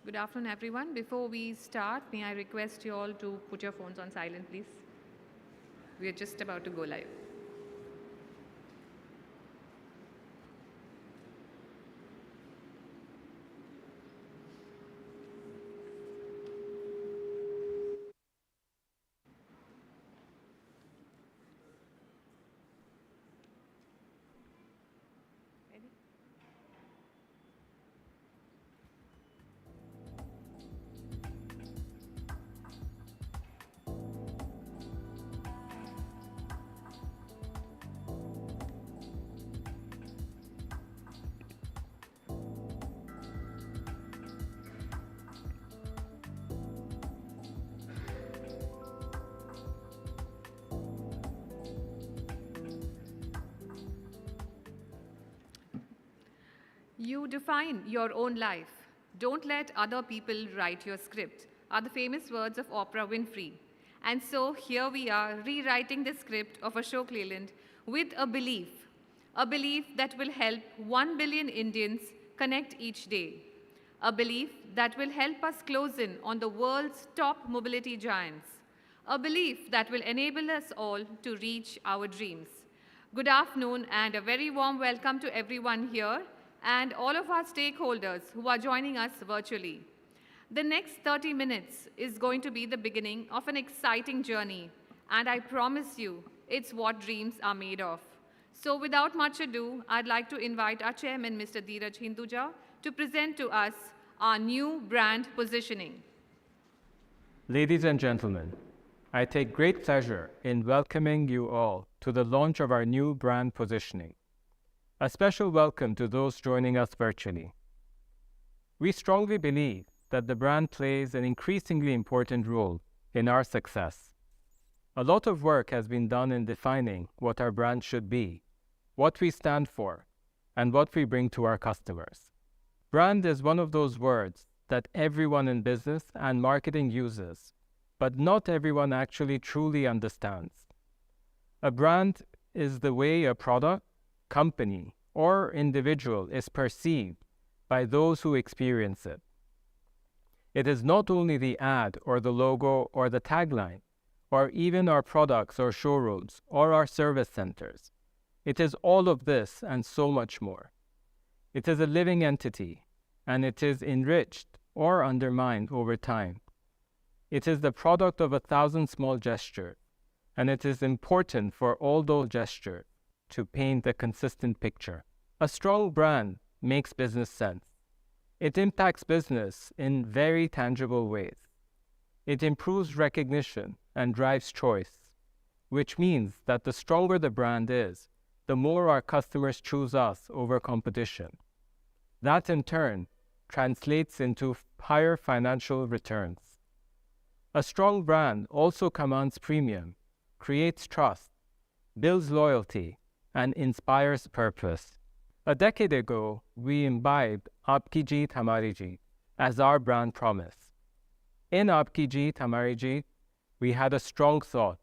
Good afternoon, everyone. Before we start, may I request you all to put your phones on silent, please? We are just about to go live. Ready? You define your own life. Don't let other people write your script, are the famous words of Oprah Winfrey. And so here we are rewriting the script of Ashok Leyland with a belief that will help 1 billion Indians connect each day, a belief that will help us close in on the world's top mobility giants, a belief that will enable us all to reach our dreams. Good afternoon and a very warm welcome to everyone here and all of our stakeholders who are joining us virtually. The next 30 minutes is going to be the beginning of an exciting journey, and I promise you, it's what dreams are made of. So without much ado, I'd like to invite our chairman, Mr. Dheeraj Hinduja, to present to us our new brand positioning. Ladies and gentlemen, I take great pleasure in welcoming you all to the launch of our new brand positioning. A special welcome to those joining us virtually. We strongly believe that the brand plays an increasingly important role in our success. A lot of work has been done in defining what our brand should be, what we stand for, and what we bring to our customers. Brand is one of those words that everyone in business and marketing uses, but not everyone actually truly understands. A brand is the way a product, company, or individual is perceived by those who experience it. It is not only the ad or the logo or the tagline, or even our products or showrooms or our service centers. It is all of this and so much more. It is a living entity, and it is enriched or undermined over time. It is the product of 1,000 small gestures, and it is important for all those gestures to paint a consistent picture. A strong brand makes business sense. It impacts business in very tangible ways. It improves recognition and drives choice, which means that the stronger the brand is, the more our customers choose us over competition. That in turn translates into higher financial returns. A strong brand also commands premium, creates trust, builds loyalty, and inspires purpose. A decade ago, we imbibed Aapki Jeet Hamari Jeet as our brand promise. In Aapki Jeet Hamari Jeet, we had a strong thought,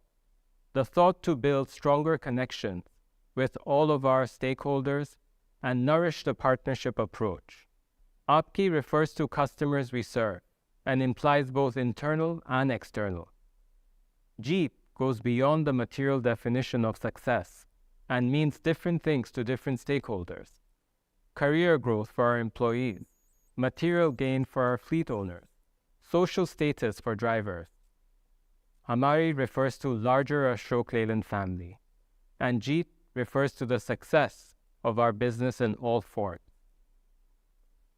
the thought to build stronger connections with all of our stakeholders and nourish the partnership approach. Aapki refers to customers we serve and implies both internal and external. Jeet goes beyond the material definition of success and means different things to different stakeholders. Career growth for our employees, material gain for our fleet owners, social status for drivers. Hamari refers to larger Ashok Leyland family, and Jeet refers to the success of our business in all forms.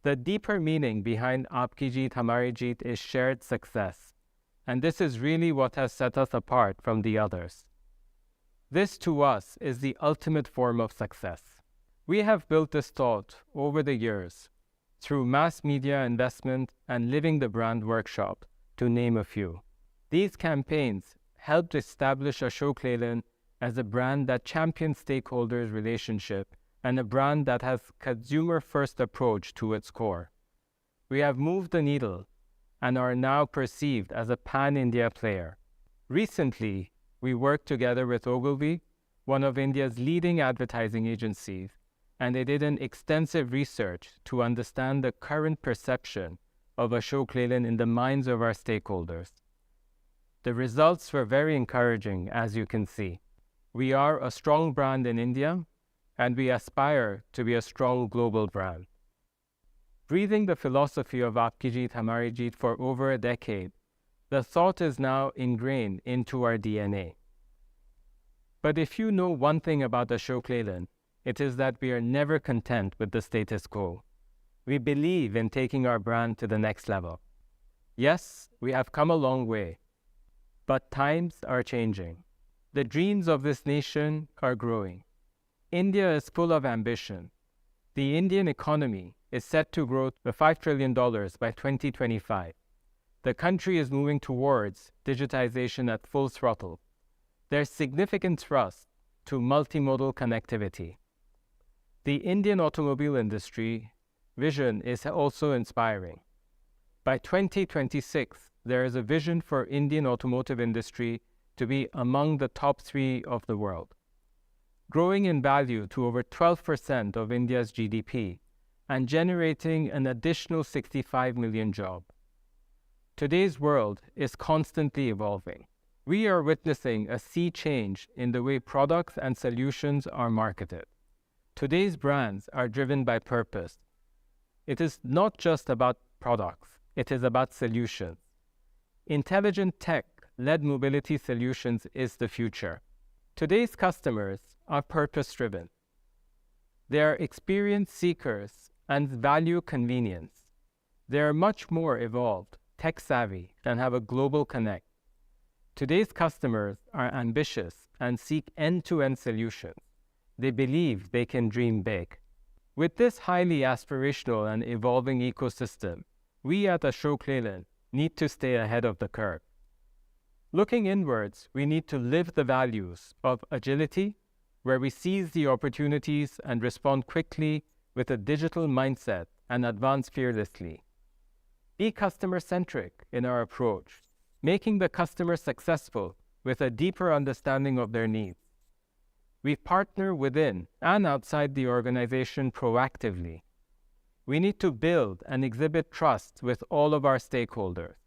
The deeper meaning behind Aapki Jeet Hamari Jeet is shared success, and this is really what has set us apart from the others. This to us is the ultimate form of success. We have built this thought over the years through mass media investment and Living the Brand workshop, to name a few. These campaigns helped establish Ashok Leyland as a brand that champions stakeholders' relationship and a brand that has consumer-first approach to its core. We have moved the needle and are now perceived as a pan-India player. Recently, we worked together with Ogilvy, one of India's leading advertising agencies, and they did an extensive research to understand the current perception of Ashok Leyland in the minds of our stakeholders. The results were very encouraging, as you can see. We are a strong brand in India, and we aspire to be a strong global brand. Breathing the philosophy of Aapki Jeet Hamari Jeet for over a decade, the thought is now ingrained into our DNA. But if you know one thing about Ashok Leyland, it is that we are never content with the status quo. We believe in taking our brand to the next level. Yes, we have come a long way, but times are changing. The dreams of this nation are growing. India is full of ambition. The Indian economy is set to grow to $5 trillion by 2025. The country is moving towards digitization at full throttle. There's significant thrust to multimodal connectivity. The Indian automobile industry vision is also inspiring. By 2026, there is a vision for Indian automotive industry to be among the top 3 of the world, growing in value to over 12% of India's GDP and generating an additional 65 million jobs. Today's world is constantly evolving. We are witnessing a sea change in the way products and solutions are marketed. Today's brands are driven by purpose. It is not just about products, it is about solutions. Intelligent tech-led mobility solutions is the future. Today's customers are purpose-driven. They are experience seekers and value convenience. They are much more evolved, tech-savvy, and have a global connect. Today's customers are ambitious and seek end-to-end solutions. They believe they can dream big. With this highly aspirational and evolving ecosystem, we at Ashok Leyland need to stay ahead of the curve. Looking inwards, we need to live the values of agility, where we seize the opportunities and respond quickly with a digital mindset and advance fearlessly. Be customer-centric in our approach, making the customer successful with a deeper understanding of their needs. We partner within and outside the organization proactively. We need to build and exhibit trust with all of our stakeholders.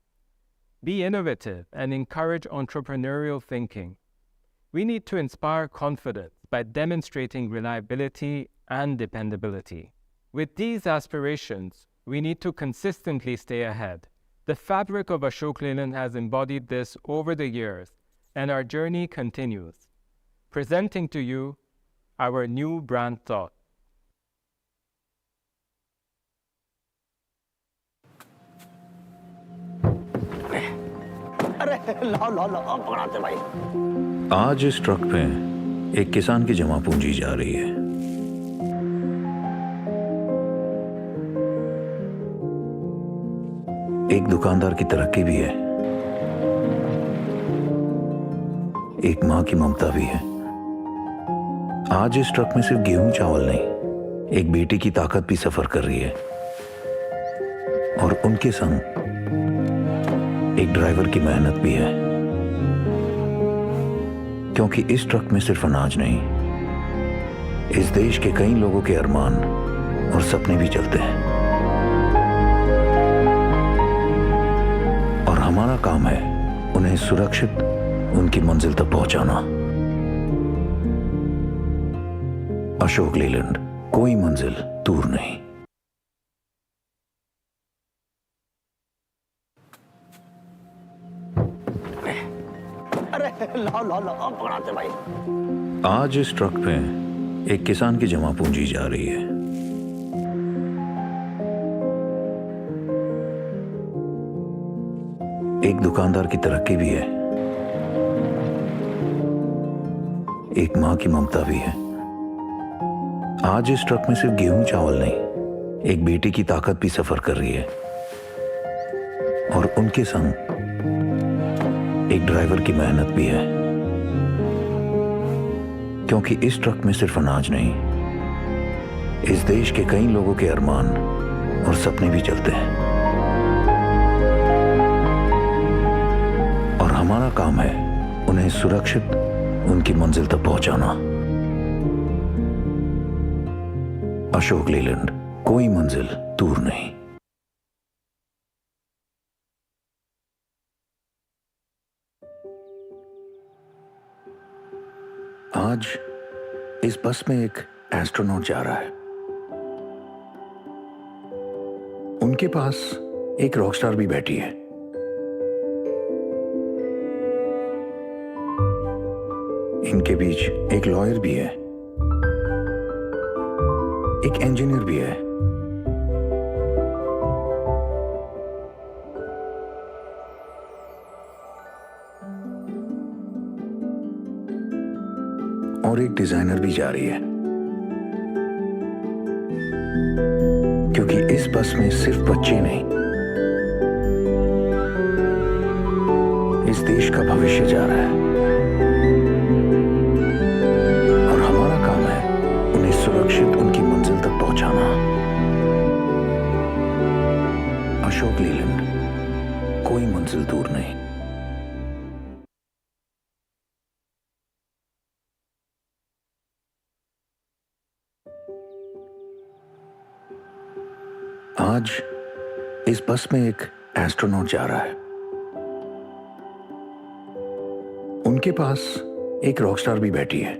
Be innovative and encourage entrepreneurial thinking. We need to inspire confidence by demonstrating reliability and dependability. With these aspirations, we need to consistently stay ahead. The fabric of Ashok Leyland has embodied this over the years, and our journey continues. Presenting to you our new brand thought. आज इस truck पे एक किसान की जमा पूंजी जा रही है। एक दुकानदार की तरक्की भी है, एक मां की ममता भी है। आज इस ट्रक में सिर्फ गेहूं चावल नहीं, एक बेटी की ताकत भी सफर कर रही है और उनके संग एक ड्राइवर की मेहनत भी है। क्योंकि इस ट्रक में सिर्फ अनाज नहीं, इस देश के कई लोगों के अरमान और सपने भी चलते हैं और हमारा काम है उन्हें सुरक्षित उनकी मंजिल तक पहुंचाना। अशोक लीलैंड, कोई मंजिल दूर नहीं। लाओ पकड़ाते भाई। आज इस ट्रक पे एक किसान की जमा पूंजी जा रही है। एक दुकानदार की तरक्की भी है, एक मां की ममता भी है। आज इस ट्रक में सिर्फ गेहूं चावल नहीं, एक बेटी की ताकत भी सफर कर रही है और उनके संग एक ड्राइवर की मेहनत भी है। क्योंकि इस ट्रक में सिर्फ अनाज नहीं, इस देश के कई लोगों के अरमान और सपने भी चलते हैं और हमारा काम है उन्हें सुरक्षित उनकी मंजिल तक पहुंचाना। अशोक लीलैंड, कोई मंजिल दूर नहीं। आज इस बस में एक एस्ट्रोनॉट जा रहा है। उनके पास एक रॉकस्टार भी बैठी है। इनके बीच एक लॉयर भी है, एक इंजीनियर भी है, और एक डिजाइनर भी जा रही है। क्योंकि इस बस में सिर्फ बच्चे नहीं, इस देश का भविष्य जा रहा है और हमारा काम है उन्हें सुरक्षित उनकी मंजिल तक पहुंचाना। कोई मंजिल दूर नहीं। आज इस बस में एक एस्ट्रोनॉट जा रहा है। उनके पास एक रॉकस्टार भी बैठी है।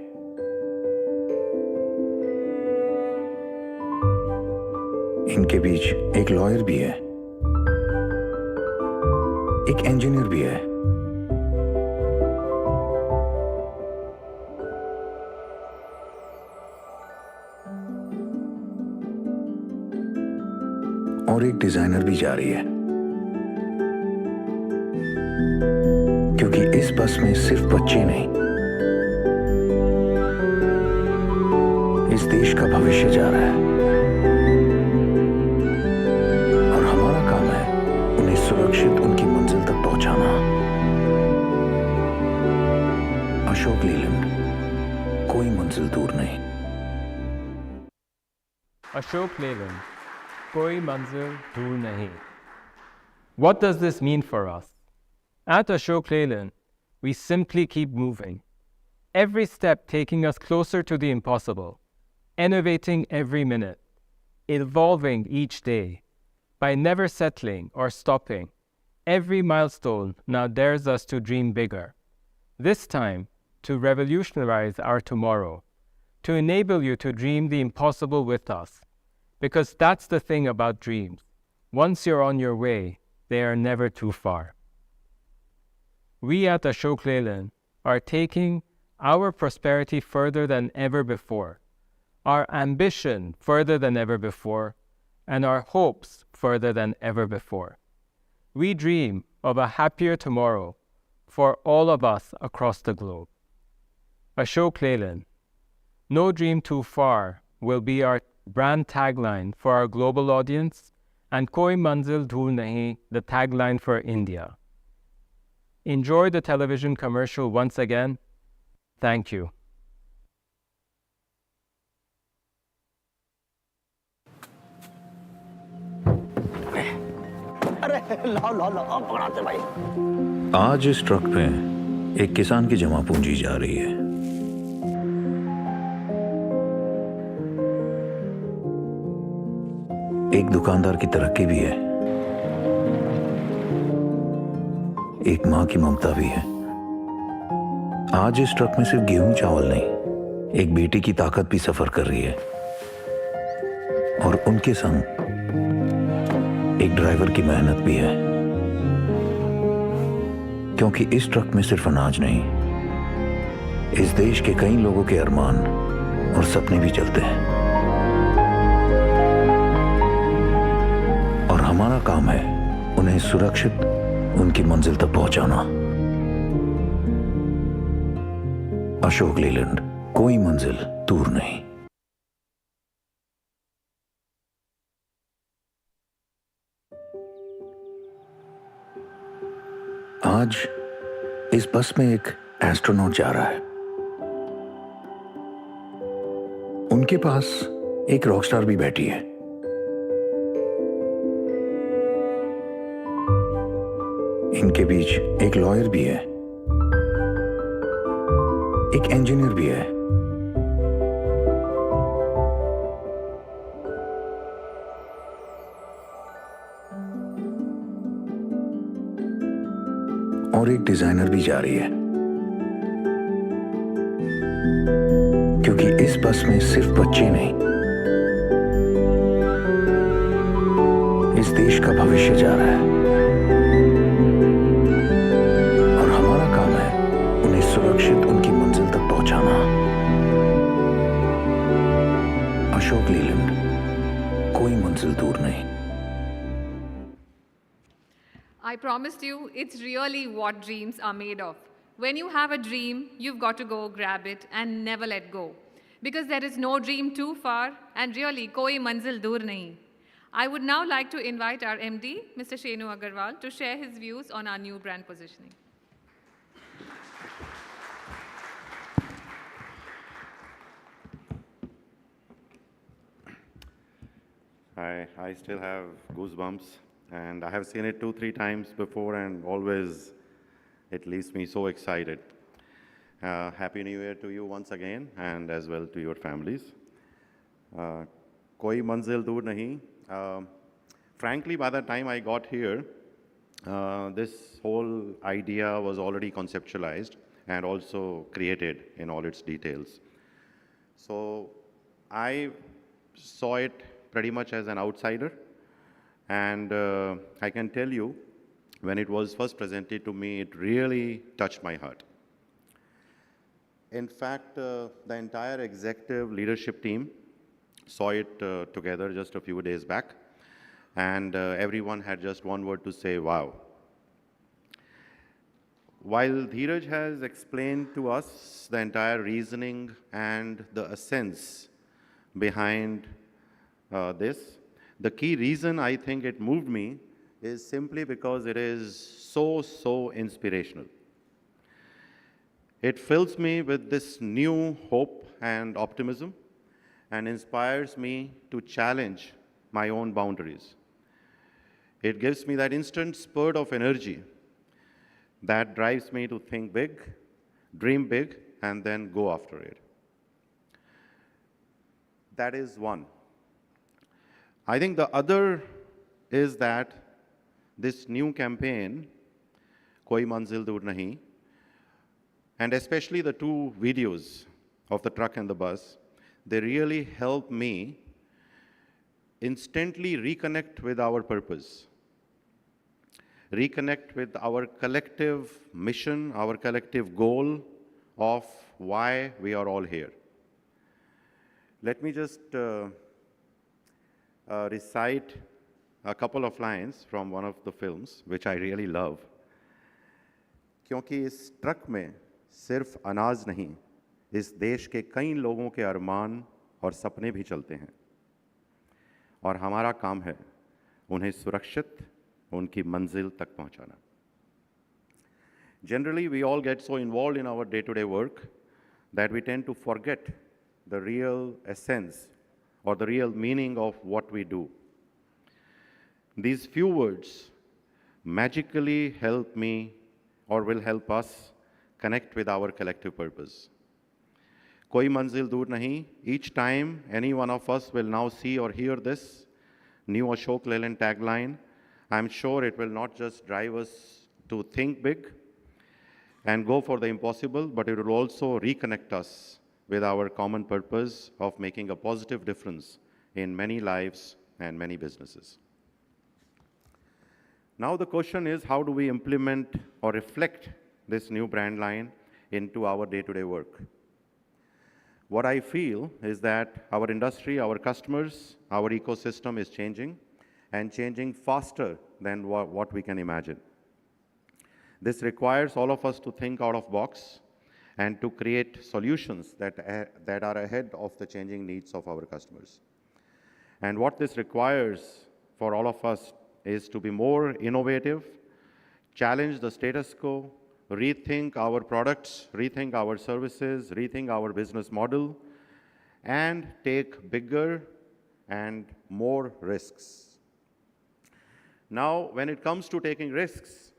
इनके बीच एक लॉयर भी है, एक इंजीनियर भी है, और एक डिजाइनर भी जा रही है। क्योंकि इस बस में सिर्फ बच्चे नहीं, इस देश का भविष्य जा रहा है। और हमारा काम है उन्हें सुरक्षित उनकी मंजिल तक पहुंचाना। अशोक लीलैंड, कोई मंजिल दूर नहीं। Ashok Leyland, koi manzil dur nahi. What does this mean for us? At Ashok Leyland, we simply keep moving, every step taking us closer to the impossible, innovating every minute, evolving each day. By never settling or stopping, every milestone now dares us to dream bigger. This time, to revolutionize our tomorrow, to enable you to dream the impossible with us. Because that's the thing about dreams. Once you're on your way, they are never too far. We at Ashok Leyland are taking our prosperity further than ever before, our ambition further than ever before, and our hopes further than ever before. We dream of a happier tomorrow for all of us across the globe. Ashok Leyland, no dream too far will be our brand tagline for our global audience, and Koi Manzil Dhool Nahi, the tagline for India. Enjoy the television commercial once again. Thank you. अरे लाओ लाओ लाओ पकड़ाते भाई। आज इस truck पे एक किसान की जमा पूंजी जा रही है। एक दुकानदार की तरक्की भी है, एक मां की ममता भी है। आज इस ट्रक में सिर्फ गेहूं चावल नहीं, एक बेटी की ताकत भी सफर कर रही है। और उनके संग एक ड्राइवर की मेहनत भी है। क्योंकि इस ट्रक में सिर्फ अनाज नहीं, इस देश के कई लोगों के अरमान और सपने भी चलते हैं। और हमारा काम है उन्हें सुरक्षित उनकी मंजिल तक पहुंचाना। अशोक लीलैंड, कोई मंजिल दूर नहीं। आज इस बस में एक एस्ट्रोनॉट जा रहा है। उनके पास एक रॉकस्टार भी बैठी है। इनके बीच एक लॉयर भी है, एक इंजीनियर भी है, और एक डिजाइनर भी जा रही है। क्योंकि इस बस में सिर्फ बच्चे नहीं, इस देश का भविष्य जा रहा है। और हमारा काम है उन्हें सुरक्षित उनकी मंजिल तक पहुंचाना। अशोक लीलैंड, कोई मंजिल दूर नहीं। I promised you, it's really what dreams are made of. When you have a dream, you've got to go grab it and never let go. Because there is no dream too far, and really, koi manzil dur nahi. I would now like to invite our MD, Mr. Shenu Agarwal, to share his views on our new brand positioning. I still have goosebumps and I have seen it 2-3 times before, and always it leaves me so excited. Happy New Year to you once again, and as well to your families. Koi manzil dur nahi. Frankly, by the time I got here, this whole idea was already conceptualized and also created in all its details. So I saw it pretty much as an outsider, and I can tell you, when it was first presented to me, it really touched my heart. In fact, the entire executive leadership team saw it together just a few days back, and everyone had just one word to say, wow. While Dheeraj has explained to us the entire reasoning and the essence behind this, the key reason I think it moved me is simply because it is so inspirational. It fills me with this new hope and optimism and inspires me to challenge my own boundaries. It gives me that instant spurt of energy that drives me to think big, dream big, and then go after it. That is one. I think the other is that this new campaign, Koi Manzil Dur Nahi, and especially the 2 videos of the truck and the bus, they really help me instantly reconnect with our purpose, reconnect with our collective mission, our collective goal of why we are all here. Let me just recite a couple of lines from one of the films, which I really love. क्योंकि इस truck में सिर्फ अनाज नहीं, इस देश के कई लोगों के अरमान और सपने भी चलते हैं, और हमारा काम है उन्हें सुरक्षित उनकी मंजिल तक पहुंचाना. Generally, we all get so involved in our day-to-day work that we tend to forget the real essence or the real meaning of what we do. These few words magically help me or will help us connect with our collective purpose. Koi manzil dur nahi. Each time any one of us will now see or hear this new Ashok Leyland tagline, I'm sure it will not just drive us to think big and go for the impossible, but it will also reconnect us with our common purpose of making a positive difference in many lives and many businesses. Now the question is, how do we implement or reflect this new brand line into our day-to-day work? What I feel is that our industry, our customers, our ecosystem is changing, and changing faster than what we can imagine. This requires all of us to think out of box and to create solutions that are ahead of the changing needs of our customers. And what this requires for all of us is to be more innovative, challenge the status quo, rethink our products, rethink our services, rethink our business model, and take bigger and more risks. Now, when it comes to taking risks,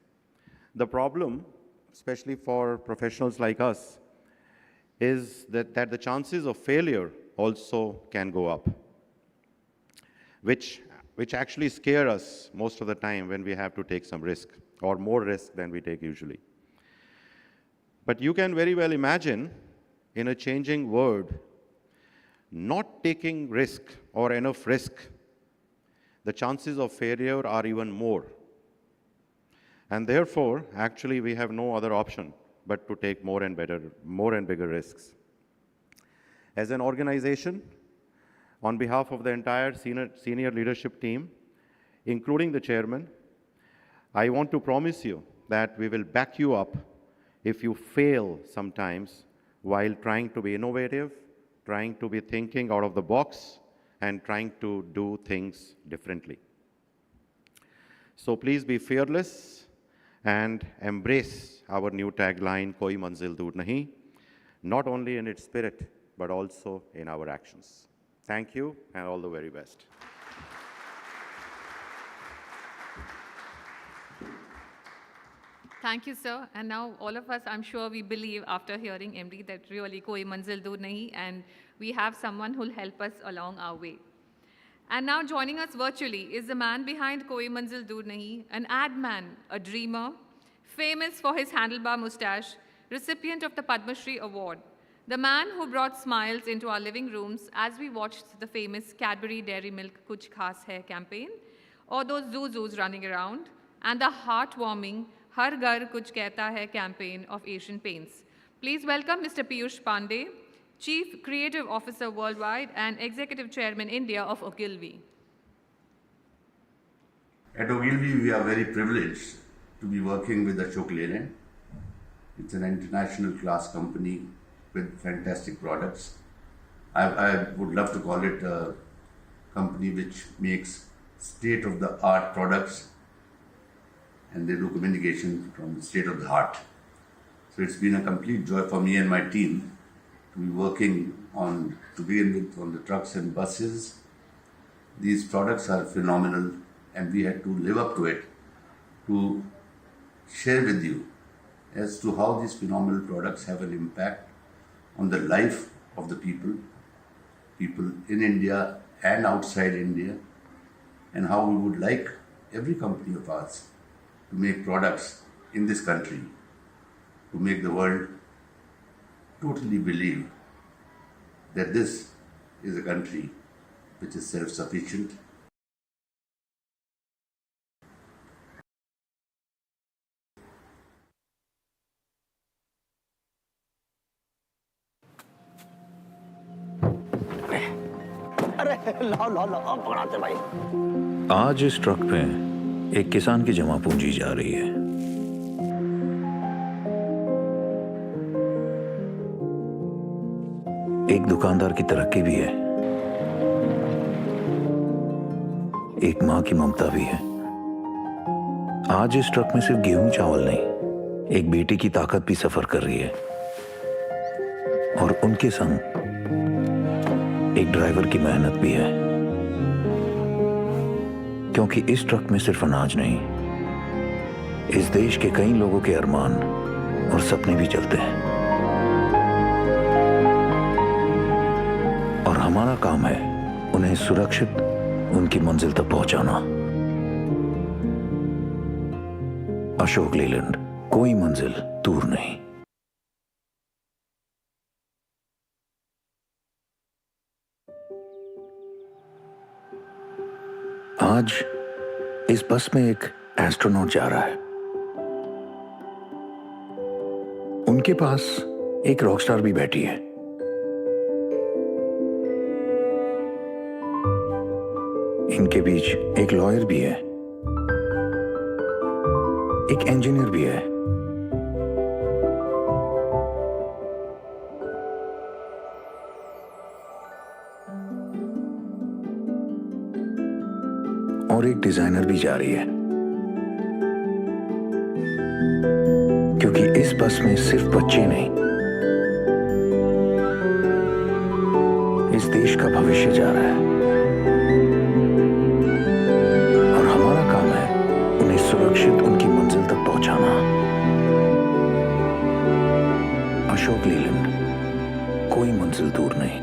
the problem, especially for professionals like us, is that the chances of failure also can go up, which actually scare us most of the time when we have to take some risk, or more risk than we take usually. But you can very well imagine, in a changing world, not taking risk or enough risk, the chances of failure are even more. And therefore, actually, we have no other option but to take more and bigger risks. As an organization, on behalf of the entire senior leadership team, including the chairman, I want to promise you that we will back you up if you fail sometimes while trying to be innovative, trying to be thinking out of the box, and trying to do things differently. So please be fearless and embrace our new tagline, Koi Manzil Dur Nahi, not only in its spirit, but also in our actions. Thank you, and all the very best. Thank you, sir. And now all of us, I'm sure we believe after hearing MD that really koi manzil dur nahi, and we have someone who'll help us along our way. And now joining us virtually is the man behind Koi Manzil Dur Nahi, an ad man, a dreamer, famous for his handlebar mustache, recipient of the Padma Shri Award, the man who brought smiles into our living rooms as we watched the famous Cadbury Dairy Milk Kuch Khas Hai campaign, or those zoos running around, and the heartwarming Har Ghar Kuch Kehta Hai campaign of Asian Paints. Please welcome Mr. Piyush Pandey, Chief Creative Officer Worldwide and Executive Chairman India of Ogilvy. At Ogilvy, we are very privileged to be working with Ashok Leyland. It's an international class company with fantastic products. I would love to call it a company which makes state-of-the-art products, and they do communication from the state of the heart. So it's been a complete joy for me and my team to be working on, to begin with, on the trucks and buses. These products are phenomenal, and we had to live up to it to share with you as to how these phenomenal products have an impact on the life of the people in India and outside India, and how we would like every company of ours to make products in this country to make the world totally believe that this is a country which is self-sufficient. अरे लाओ लाओ लाओ पकड़ाते भाई। आज इस truck पे एक किसान की जमा पूंजी जा रही है। एक दुकानदार की तरक्की भी है, एक मां की ममता भी है। आज इस ट्रक में सिर्फ गेहूं चावल नहीं, एक बेटी की ताकत भी सफर कर रही है, और उनके संग एक ड्राइवर की मेहनत भी है। क्योंकि इस ट्रक में सिर्फ अनाज नहीं, इस देश के कई लोगों के अरमान और सपने भी चलते हैं, और हमारा काम है उन्हें सुरक्षित उनकी मंजिल तक पहुंचाना। अशोक लीलैंड, कोई मंजिल दूर नहीं। आज इस बस में एक एस्ट्रोनॉट जा रहा है। उनके पास एक रॉकस्टार भी बैठी है। इनके बीच एक लॉयर भी है, एक इंजीनियर भी है, और एक डिजाइनर भी जा रही है। क्योंकि इस बस में सिर्फ बच्चे नहीं, इस देश का भविष्य जा रहा है, और हमारा काम है उन्हें सुरक्षित उनकी मंजिल तक पहुंचाना। अशोक लीलैंड, कोई मंजिल दूर नहीं।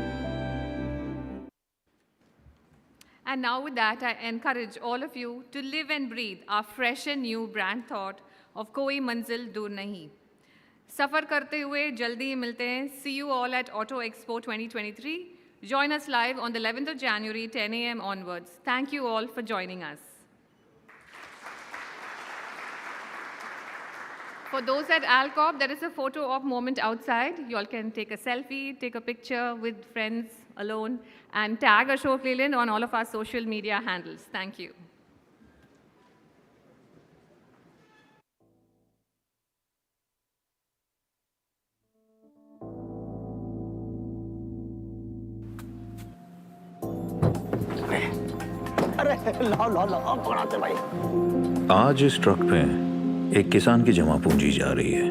And now with that, I encourage all of you to live and breathe our fresh and new brand thought of Koi Manzil Dur Nahi. Safar karte hue jaldi hi milte hain. See you all at Auto Expo 2023. Join us live on the 11th of January, 10 a.m. onwards. Thank you all for joining us. For those at Alcop, there is a photo op moment outside. You all can take a selfie, take a picture with friends, alone, and tag Ashok Leyland on all of our social media handles. Thank you. अरे लाओ लाओ लाओ पकड़ाते भाई। आज इस truck पे एक किसान की जमा पूंजी जा रही है।